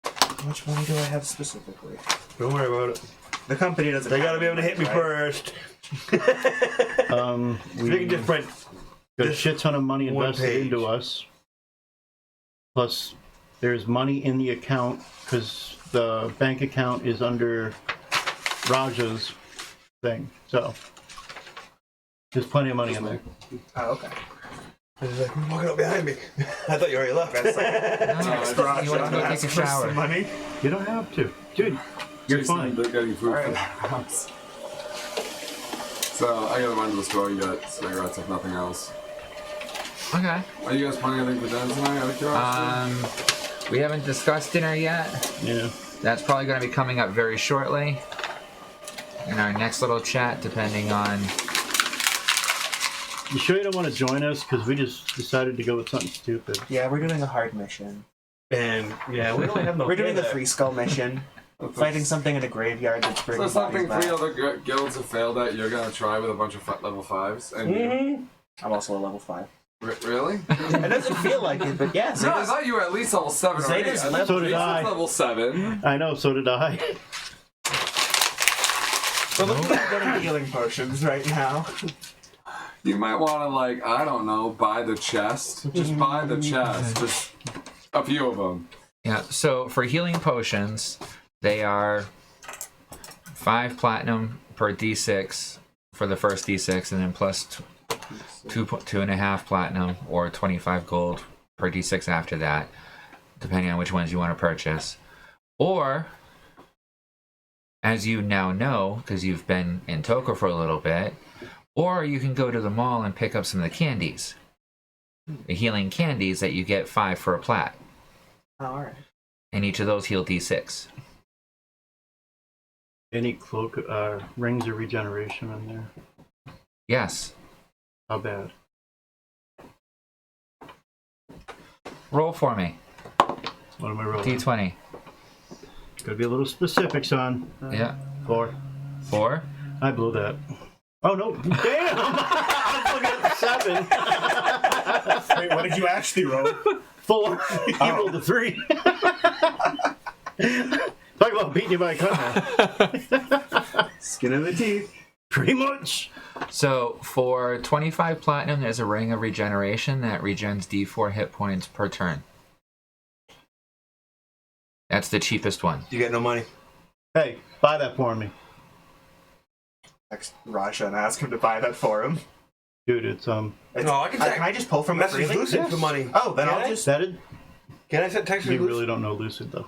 How much money do I have specifically? Don't worry about it. The company doesn't. They have gotta be able to hit me right? first. We We can just print. got a this shit ton of money one invested page. into us. Plus, there's money in the account because the bank account is under Raja's thing. So there's plenty of money in there. Oh, okay. He's like, who's walking up behind me? I thought you already left. No, you want to go take a shower. Money. You don't have to, dude. You're fine. They're getting food Alright. for the house. So I gotta run to the store and get cigarettes if nothing else. Okay. Are you guys planning anything for dinner tonight out of curiosity? We haven't discussed dinner yet. Yeah. That's probably going to be coming up very shortly in our next little chat, depending on. You sure you don't want to join us? Because we just decided to go with something stupid. Yeah, we're doing a hard mission. And yeah, we don't have no. We're doing the there. free skull mission. Fighting something in a graveyard that's So bringing something bodies 3 back. other guilds have failed at, you're gonna try with a bunch of level 5s? And Mhm. I'm also a level 5. Really? It doesn't feel like it, but yeah. No, I thought you were at least level 7 or 8. Zade's At level- So did least I. level 7. I know, so did I. We're looking at getting healing potions right now. You might want to, like, I don't know, buy the chest. Just buy the chest. Just a few of them. Yeah, so for healing potions, they are 5 platinum per d6 for the first d6, and then plus 2.5 platinum, or 25 gold per D6 after that, depending on which ones you want to purchase. Or, as you now know, because you've been in Toka for a little bit, or you can go to the mall and pick up some of the candies. The healing candies that you get 5 for a plat. Oh, alright. And each of those heal D6. Any cloak, rings of regeneration in there? Yes. How bad? Roll for me. What am I rolling? D20. Gotta be a little specific, son. Yeah. 4. 4. I blew that. Oh no! Damn! I was looking at 7. Wait, what did you actually roll? 4. You rolled a 3. Talk about beating you by a cut. Skin of the teeth. Pretty much. So, for 25 platinum, there's a ring of regeneration that regens D4 hit points per turn. That's the cheapest one. You get no money. Hey, buy that for me. Text Raja and ask him to buy that for him. Dude, it's No, I can Can I just pull from it message freely? Lucid Yes. for money. Oh, then Can I'll I? just... that it. Can I send text to You Lucid? really don't know Lucid though.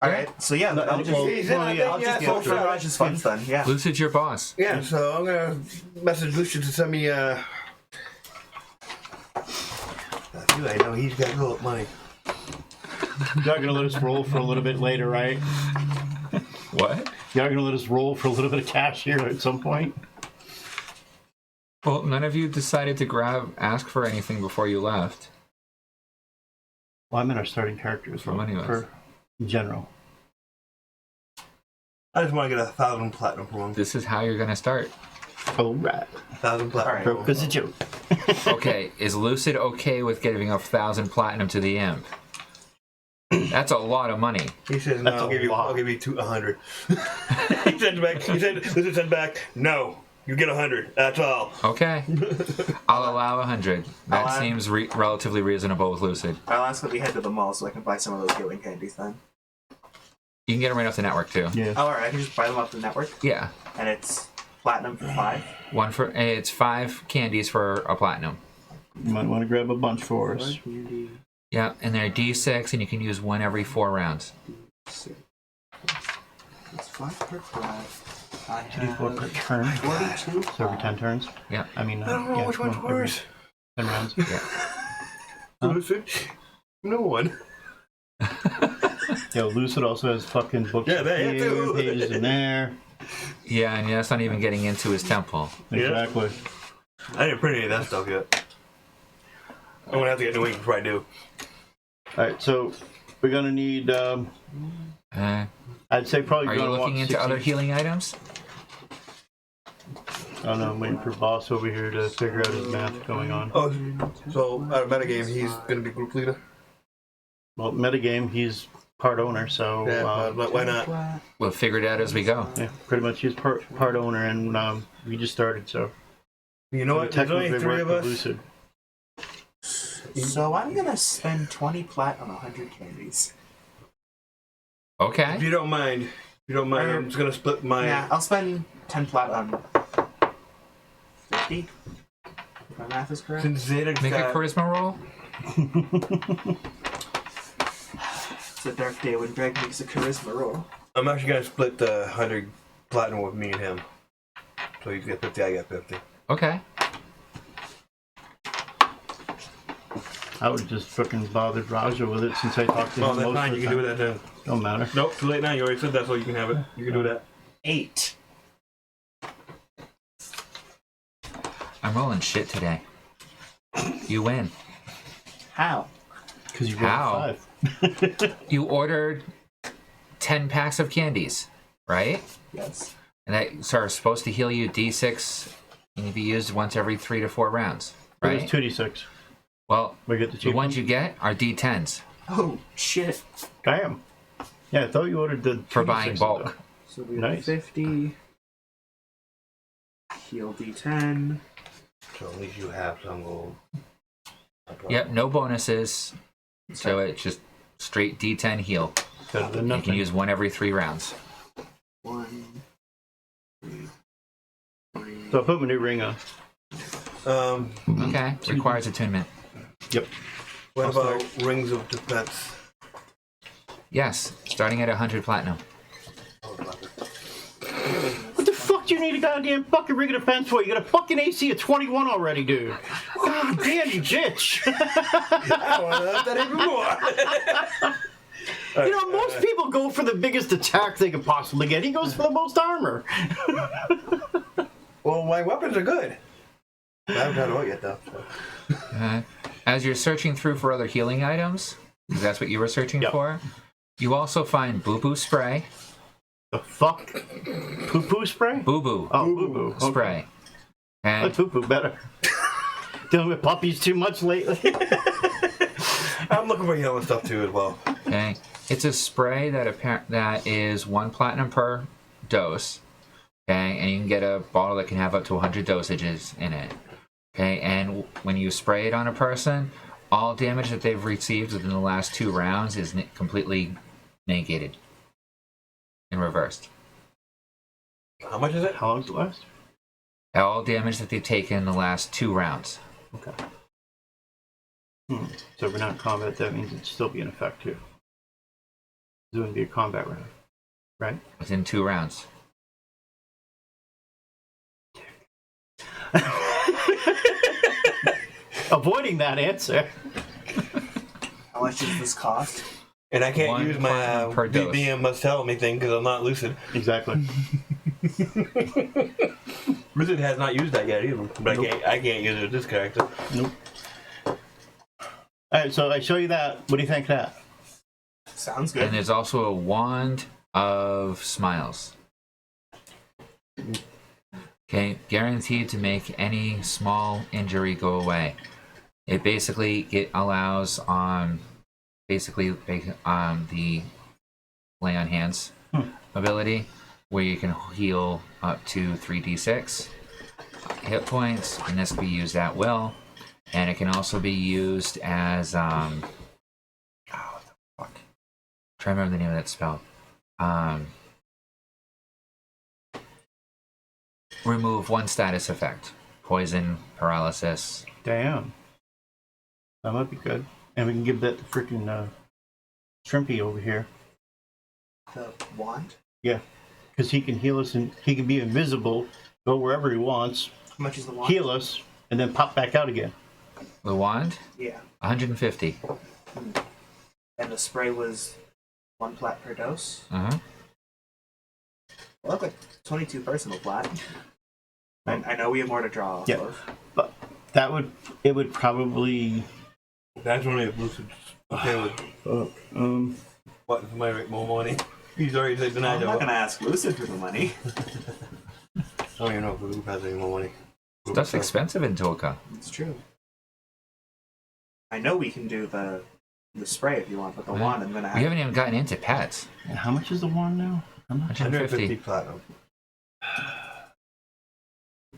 Alright, so yeah, then I'll just... well, He's in, I think, I'll just yeah, pull from yeah. Raj's funds then, yeah. Lucid's your boss. Yeah, so I'm gonna message Lucian to send me you I know he's got go up money. You're not gonna let us roll for a little bit later, right? What? You're not gonna let us roll for a little bit of cash here at some point. Well, none of you decided to ask for anything before you left. Well, I'm in our starting characters For money for in general. I just want to get 1,000 platinum for one. This is how you're going to start. Oh right. 1,000 platinum. Alright. Broke as a joke. Okay, is Lucid okay with giving 1,000 platinum to the imp? That's a lot of money. He says, no, That's a I'll give you 100. He said back, no, you get 100. That's all. Okay. I'll allow 100. That I'll add- seems relatively reasonable with Lucid. I'll ask that we head to the mall so I can buy some of those healing candies then. You can get them right off the network, too. Yeah. Oh, alright, I can just buy them off the network, Yeah. and it's platinum for 5. It's 5 candies for a platinum. You might want to grab a bunch for us. Yeah, and they're D6, and you can use one every 4 rounds. It's 5 per plat. I 2d4 per have turn. 42 So every 10 turns. Yeah. I mean, I don't know yeah, which one's every worse. 10 rounds. Yeah. Lucid? No one. Yo, Lucid also has fucking books. Yeah, they here, do. pages in there. Yeah, and that's not even getting into his temple. Yeah. Exactly. I didn't print any of that stuff yet. I'm gonna have to get new ink before I do. Alright, so we're gonna need. Uh, I'd say probably. are you gonna looking want into 60. other healing items? I don't know. I'm waiting for boss over here to figure out his math going on. Oh, so out of metagame, he's gonna be group leader? Well, metagame, he's part owner, so Yeah, but why not? We'll figure it out as we go. yeah, pretty much he's part owner, and we just started, so You know what? There's technically only 3 work of with us. Lucid. So I'm gonna spend 20 plat on 100 candies. Okay. If you don't mind, I'm just gonna split my. Yeah, I'll spend 10 plat on 50. If my math is correct. Since Zade Make a got, charisma roll. It's a dark day when Greg makes a charisma roll. I'm actually gonna split the 100 platinum with me and him. So you get 50, I get 50. Okay. I would just fucking bothered Raja with it since I talked to Oh, him that's most fine. of You the can do time. that then. Don't matter. Nope, too late now. You already said that, so you can have it. You can do that. 8. I'm rolling shit today. You win. How? Because you How? rolled 5. You ordered 10 packs of candies, right? Yes. And that are supposed to heal you D6 and can be used once every 3 to 4 rounds, It right? was 2d6. Well, We get the the cheap ones you get are D10s Oh, shit. Damn. Yeah, I thought you ordered the for 2d6 buying bulk. So we Nice. have 50. Heal D10. So at least you have some gold. Yep, no bonuses. So it's just straight D10 heal. Better than You nothing. can use one every 3 rounds. 1, 2, 3. So I put my new ring on. Okay. Requires attunement. Yep. What I'll about start. Rings of Defense? Yes. Starting at 100 platinum. What the fuck do you need a goddamn fucking ring of defense for? You got a fucking AC of 21 already, dude. God damn, you bitch. I want to up that even more. You know, most people go for the biggest attack they could possibly get. He goes for the most armor. Well, my weapons are good. I haven't got it out yet, though. So. As you're searching through for other healing items, because that's what you were searching Yep. for, you also find Boo Boo Spray. The fuck? Poo poo spray? Boo Boo Oh, boo boo. Okay. Spray. I like Okay. poo poo better. Dealing with puppies too much lately. I'm looking for healing stuff, too, as well. Okay. It's a spray that is 1 platinum per dose. Okay, and you can get a bottle that can have up to 100 dosages in it. Okay, and when you spray it on a person, all damage that they've received within the last 2 rounds is completely negated and reversed. How much is it? How long's it last? All damage that they've taken in the last 2 rounds. Okay. So if we're not in combat, that means it'd still be in effect too. It wouldn't be a combat round, right? Within 2 rounds. Avoiding that answer. How much does this cost? And I can't 1 use my platinum per dose. BBM must tell me thing because I'm not lucid. Exactly. Wizard has not used that yet either, but Nope. I can't use it with this character. Nope. Alright, so I show you that. What do you think of that? Sounds And good. there's also a wand of smiles. Okay, guaranteed to make any small injury go away. It allows the lay on hands ability, where you can heal up to 3d6 hit points, and this can be used at will. And it can also be used as what the fuck? Try to remember the name of that spell. Remove 1 status effect. Poison, paralysis. Damn. That might be good. And we can give that to freaking Shrimpy over here. The wand? Yeah. Because he can heal us and he can be invisible, go wherever he wants, How much is the wand? heal us, and then pop back out again. The wand, Yeah. 150. And the spray was 1 plat per dose? Uh-huh. Well, that's like 22 personal plat. I know we have more to draw off Yeah. of. But it would probably That's only if Lucid's okay with what somebody make more money. He's already said I'm tonight. not going to ask Lucid for the money. I don't even know if Luke has any more money. Stuff's expensive in Toka. It's true. I know we can do the spray if you want, but the wand I'm going to We have. haven't even gotten into pets. And how much is the wand now? How much? 150. platinum.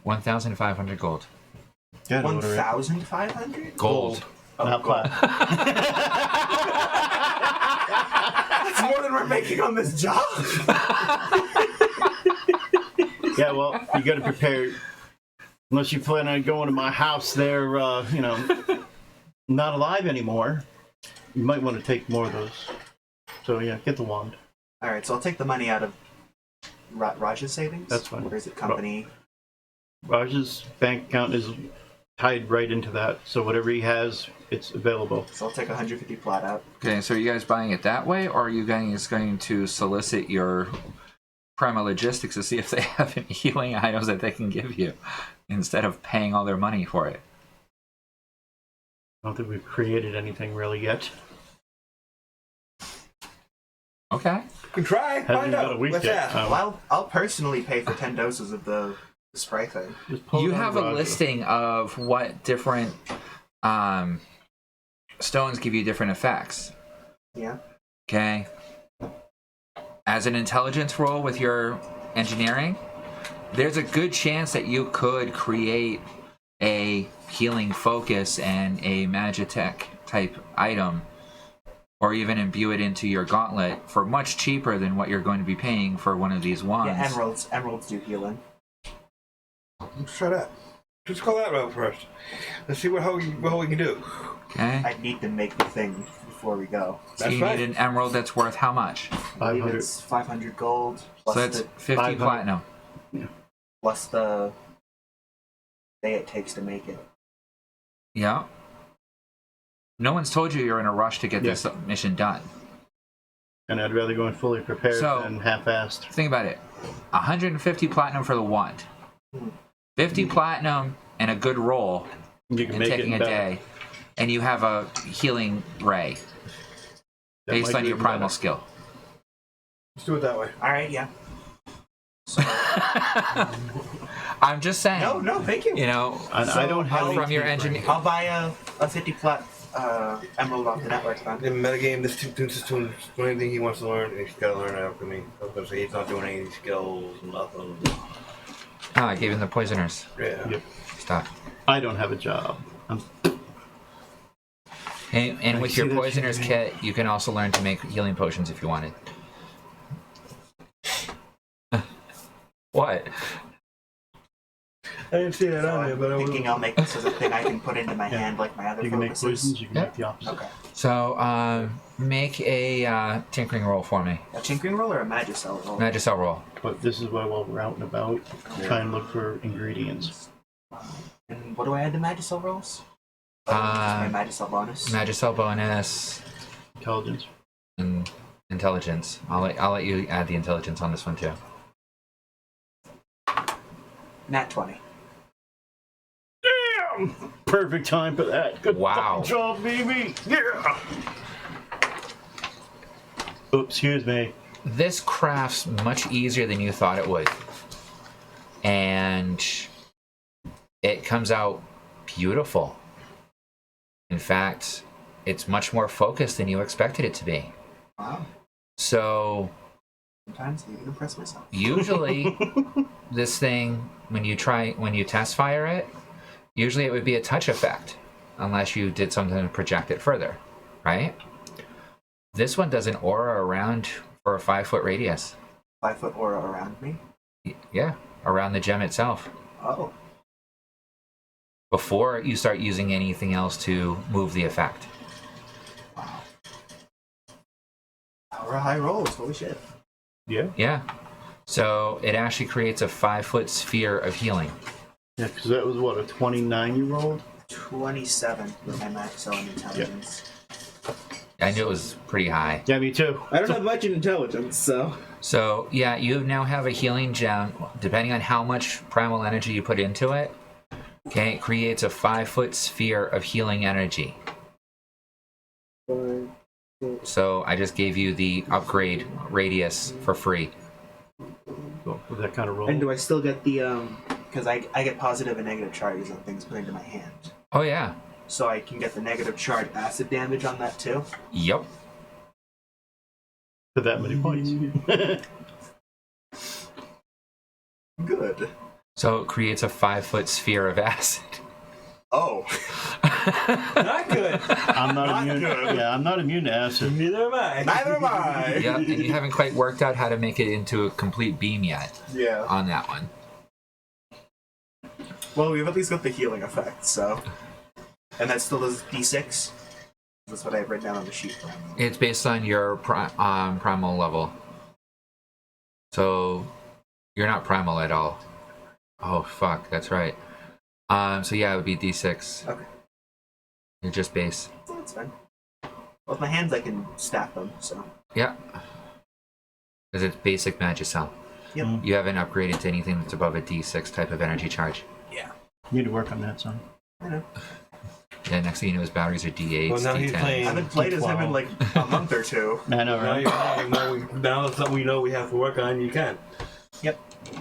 1,500 gold. Gotta order it. 1,500? Gold. Not plat. That's more than we're making on this job. Yeah, well, you got to prepare. Unless you plan on going to my house, they're not alive anymore. You might want to take more of those. So yeah, get the wand. All right, so I'll take the money out of Raj's savings. That's fine. Or is it company? Raj's bank account is tied right into that, so whatever he has, it's available. So I'll take 150 plat out. Okay, so are you guys buying it that way, or are you guys going to solicit your Prima Logistics to see if they have any healing items that they can give you instead of paying all their money for it? I don't think we've created anything really yet. Okay. You can try. Hasn't Find even got a out. week Let's yet. ask. Well, I'll personally pay for 10 doses of the spray thing. Just pull You it on have a Raja. listing of what different stones give you different effects. Yeah. Okay. As an intelligence roll with your engineering, there's a good chance that you could create a healing focus and a Magitech type item, or even imbue it into your gauntlet for much cheaper than what you're going to be paying for one of these wands. Yeah, emeralds do healing. Shut up. Let's go that route first. Let's see what we can do. Okay. I'd need to make the thing before we go. So That's you right. need an emerald that's worth how much? I believe 500. it's 500 gold plus So that's the 50 500. platinum. plus the day it takes to make it. Yeah. No one's told you you're in a rush to get this mission done. And I'd rather go in fully prepared So- than half-assed. Think about it. 150 platinum for the wand. 50 platinum and a good roll You can and make it taking in a better. day. And you have a healing ray That based might on be your even primal better. skill. Let's do it that way. All right, yeah. I'm just saying. No, thank you. You know, And I don't have from any your tea engineer. break. I'll buy a 50 plat emerald off the network then. In metagame, this is doing anything he wants to learn, he's got to learn after me. I was going to say he's not doing any skills, nothing. Oh, I gave him the poisoners Yeah. Yep. stuff. I don't have a job. And I with see your that poisoners changing. kit, you can also learn to make healing potions if you wanted. What? I didn't see that So on there, but I I'm was thinking I'll make this as a thing I can put into my hand like my other You can make focuses. poisons, you can Yeah. make the opposite. Okay. So, make a tinkering roll for me. A tinkering roll or a magicel roll? Magicel roll. But this is why while we're out and about, try and look for ingredients. And what do I add to magicel rolls? My magicel bonus. Magicel bonus Intelligence. and intelligence. I'll let you add the intelligence on this one too. Nat 20. Damn! Perfect time for that. Good Wow. fucking job, baby! Yeah! Oops, excuse me. This crafts much easier than you thought it would. And it comes out beautiful. In fact, it's much more focused than you expected it to be. Wow. So, Sometimes I even impress myself. usually, this thing, when you test fire it, usually it would be a touch effect, unless you did something to project it further, right? This one does an aura around for a 5-foot radius. 5-foot aura around me. Yeah, around the gem itself. Oh. Before you start using anything else to move the effect. Wow. Aura high rolls. Holy shit. Yeah? Yeah. So it actually creates a 5-foot sphere of healing. Yeah, because that was what, a 29-year-old? 27 with my magicel and intelligence. I knew it was pretty high. Yeah, me too. I don't have much in intelligence, so. So yeah, you now have a healing gem. Depending on how much primal energy you put into it, okay, it creates a 5-foot sphere of healing energy. So I just gave you the upgrade radius for free. So, with that kind of roll. And do I still get the, because I get positive and negative charges on things put into my hand. Oh yeah. So I can get the negative charge acid damage on that too? Yep. For that many points. Good. So it creates a 5-foot sphere of acid. Oh. Not good. I'm not, Not immune. good. Yeah, I'm not immune to acid. Neither am I. Neither am I. Yep, and you haven't quite worked out how to make it into a complete beam yet Yeah. on that one. Well, we've at least got the healing effect, so. And that still does D6? That's what I have written down on the sheet. It's based on your primal level. So you're not primal at all. Oh fuck, that's right. So yeah, it would be D6. Okay. You're just base. So that's fine. Well, with my hands I can stack them, so. Yeah. Because it's basic Magicel. Yep. You haven't upgraded to anything that's above a D6 type of energy charge. Yeah. You need to work on that, son. I know. Yeah, next thing you know, his batteries are D8s, Well, now he's D10s. playing- I haven't played as him in like a month or two. I know, right? Now that's something we know we have to work on, you can. Yep.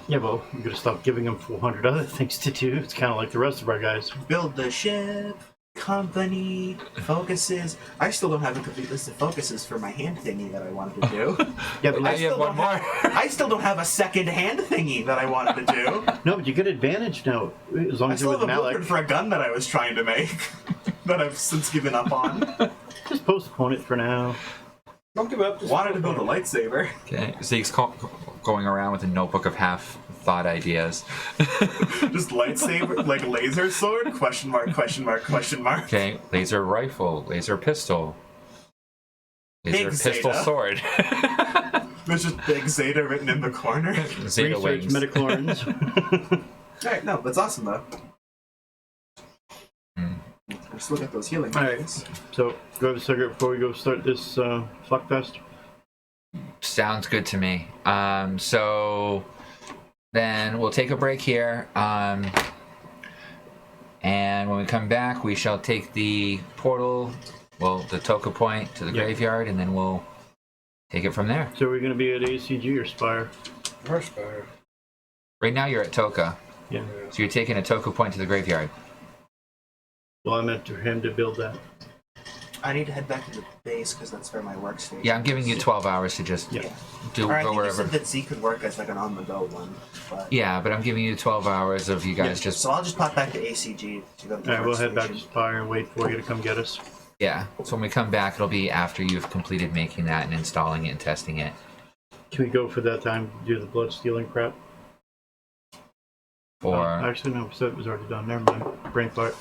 Yeah, well, you gotta stop giving them 400 other things to do. It's kind of like the rest of our guys. Build the ship, company, focuses. I still don't have a complete list of focuses for my hand thingy that I wanted to do. Yeah, but I have one more. I still don't have a second hand thingy that I wanted to do. no, but you get advantage now as long I as you're still have with a blueprint Malik. for a gun that I was trying to make that I've since given up on. Just postpone it for now. Don't give up. Just Wanted to build a lightsaber. Okay, so he's going around with a notebook of half thought ideas. Just lightsaber, like laser sword? Question mark, question mark, question mark. Okay, laser rifle, laser pistol, laser Big pistol Zeta. sword. There's just big Zeta written in the corner. Zeta Research wings. midichlorians. Alright, no, that's awesome though. Hmm. Just look at those healing All right. items. So, go have a cigarette before we go start this fuck fest. Sounds good to me. So then we'll take a break here. And when we come back, we shall take the portal, well, the Toka point to the graveyard, and then we'll take it from there. So we're going to be at ACG or Spire? Horsepower. Right now you're at Toka. Yeah. So you're taking a Toka point to the graveyard. Well, I meant for him to build that. I need to head back to the base because that's where my workstation Yeah, I'm giving you is. 12 hours to just Yeah. do Or I go think you wherever. said that Z could work as like an on-the-go one. But... Yeah, but I'm giving you 12 hours of you guys just... So I'll just pop back to ACG to go to the All right, we'll head back to workstation. Spire and wait for you to come get us. Yeah, so when we come back, it'll be after you've completed making that and installing it and testing it. Can we go for that time to do the blood stealing crap? Or... Actually, no, it was already done. Never mind. Brain fart.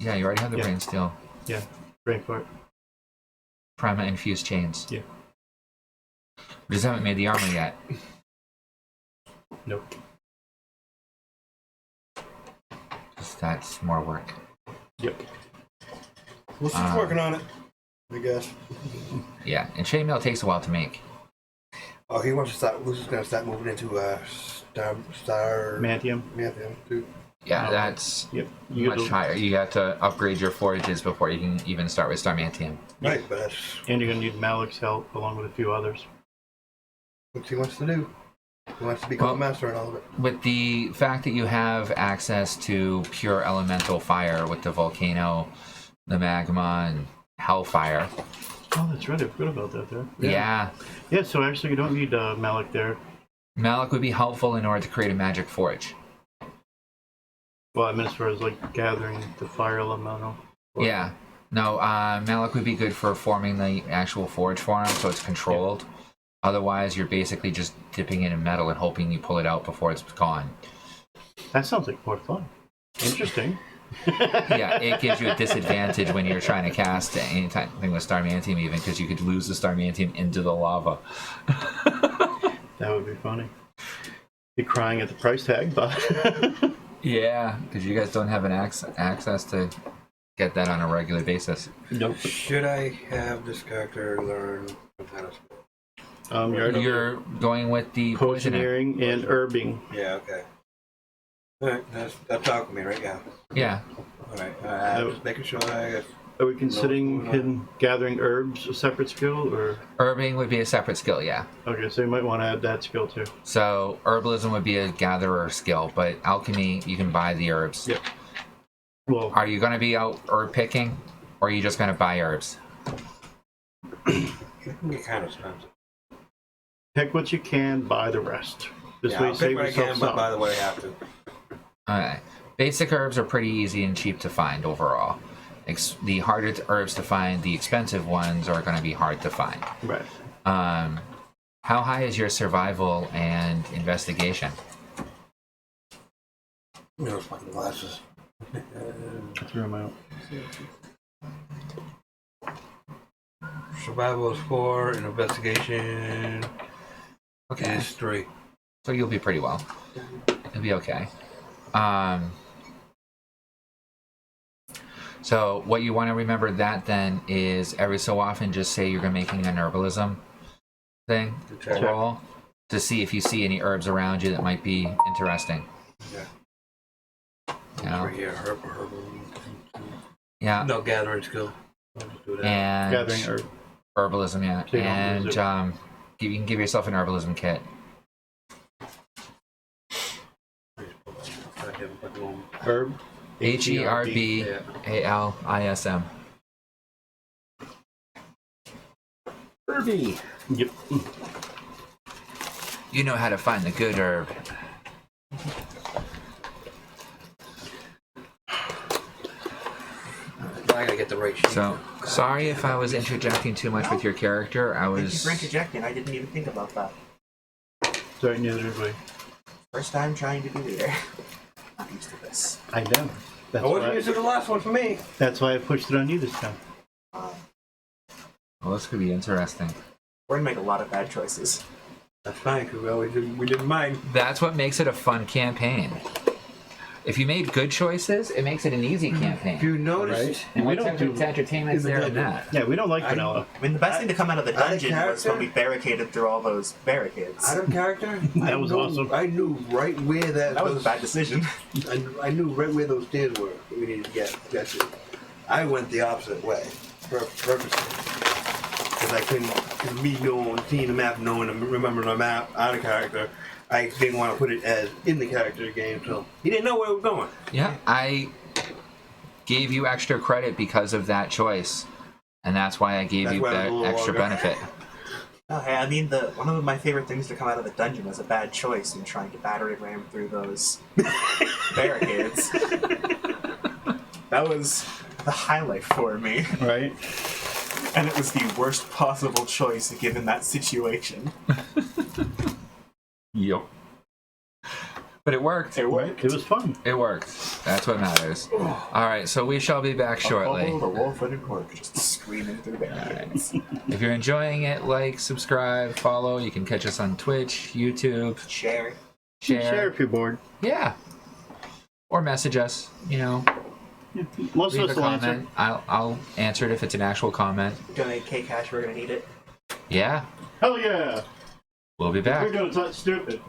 Yeah, you already have the Yeah. brain steel. Yeah, brain fart. Prima infused chains. Yeah. We just haven't made the armor yet. Nope. Just that's more work. Yep. We'll keep working on it, I guess. Yeah, and chainmail takes a while to make. Oh, he wants to start. We're just gonna start moving into Star Mantium. Mantium too. Yeah, Oh. that's Yep. You much get the, higher. You have to upgrade your forges before you can even start with Starmantium. Right, but that's and you're gonna need Malik's help along with a few others. what he wants to do. He wants to become a master in all of it. With the fact that you have access to pure elemental fire with the volcano, the magma, and hellfire. Oh, that's right. I forgot about that there. Yeah. Yeah, so actually you don't need Malik there. Malik would be helpful in order to create a magic forge. Well, I mean as far as like gathering the fire elemental. Yeah. No, Malik would be good for forming the actual forge for him, so it's controlled. Otherwise, you're basically just dipping it in metal and hoping you pull it out before it's gone. That sounds like more fun. Interesting. Yeah, it gives you a disadvantage when you're trying to cast anything with Starmantium, even because you could lose the Starmantium into the lava. That would be funny. Be crying at the price tag, but Yeah, because you guys don't have an access to get that on a regular basis. nope. Should I have this character learn some kind of skill? You're Going with the poisoner. poisoneering and herbing. Yeah, okay. Alright, that's alchemy right now. Yeah. Alright, No. just making sure I Are we considering him gathering herbs a separate skill, or Herbing would be a separate skill, yeah. okay? So you might want to add that skill too. So herbalism would be a gatherer skill, but alchemy, you can buy the herbs. Yep. Well, Are you going to be out herb picking, or are you just going to buy herbs? it can get kind of expensive. pick what you can, buy the rest. This Yeah, way, I'll you save pick what I yourself can, but some. by the way, I have to. Okay. Basic herbs are pretty easy and cheap to find overall. The harder herbs to find, the expensive ones are going to be hard to find. Right. How high is your survival and investigation? Those fucking glasses. Threw them out. Survival is 4, and investigation Okay. is 3. So you'll be pretty well. You'll be okay. So what you want to remember that then is every so often just say you're making an herbalism thing Check. roll to see if you see any herbs around you that might be interesting. Yeah. You know? Right here, herb. Yeah. No gathering skill. I'll just do that. And Gathering herb. herbalism, yeah. So you don't lose And it. you can give yourself an herbalism kit. Herb. HERBALISM. Herbie. Yep. You know how to find the good herb. I gotta get the right sheet. So, sorry if I was interjecting too much with your character. I Thank you was... for interjecting. I didn't even think about that. Sorry, neither did we. First time trying to be leader. Not used to this. I know. That's I wasn't why, used to the last one for me. that's why I pushed it on you this time. Um, Well, this could be interesting. we're gonna make a lot of bad choices. That's fine, because we didn't mind. That's what makes it a fun campaign. If you made good choices, it makes it an easy If campaign. you notice, Right? And We what's don't do. entertainment's there in that? Yeah, we don't like vanilla. I mean, the best thing to come out of the Out of dungeon was character? when we barricaded through all those barricades. out of character, That was awesome. I knew right where That was a bad decision. I knew right where those stairs were that we needed to get to. I went the opposite way, purposely. Because I couldn't, because me knowing, seeing the map, knowing and remembering the map out of character, I didn't want to put it as in the character game, so he didn't know where we were going. Yeah, I gave you extra credit because of that choice, and that's why I gave That's you why it was a that little extra longer. benefit. Oh, hey, I mean, one of my favorite things to come out of the dungeon was a bad choice in trying to battering ram through those barricades. That was the highlight for me, Right? and it was the worst possible choice given that situation. Yep. But it worked. It worked. It was fun. It worked. That's what matters. All right, so we shall be back shortly. Oh, the wolf-footed cork just screaming through barricades. If you're enjoying it, like, subscribe, follow. You can catch us on Twitch, YouTube, Share. Share if you're bored. Yeah. Or message us, Most of leave us a will answer. comment. I'll answer it if it's an actual comment. Donate K-Cash, we're gonna need it. Yeah, Hell yeah! we'll be back. We're doing something stupid.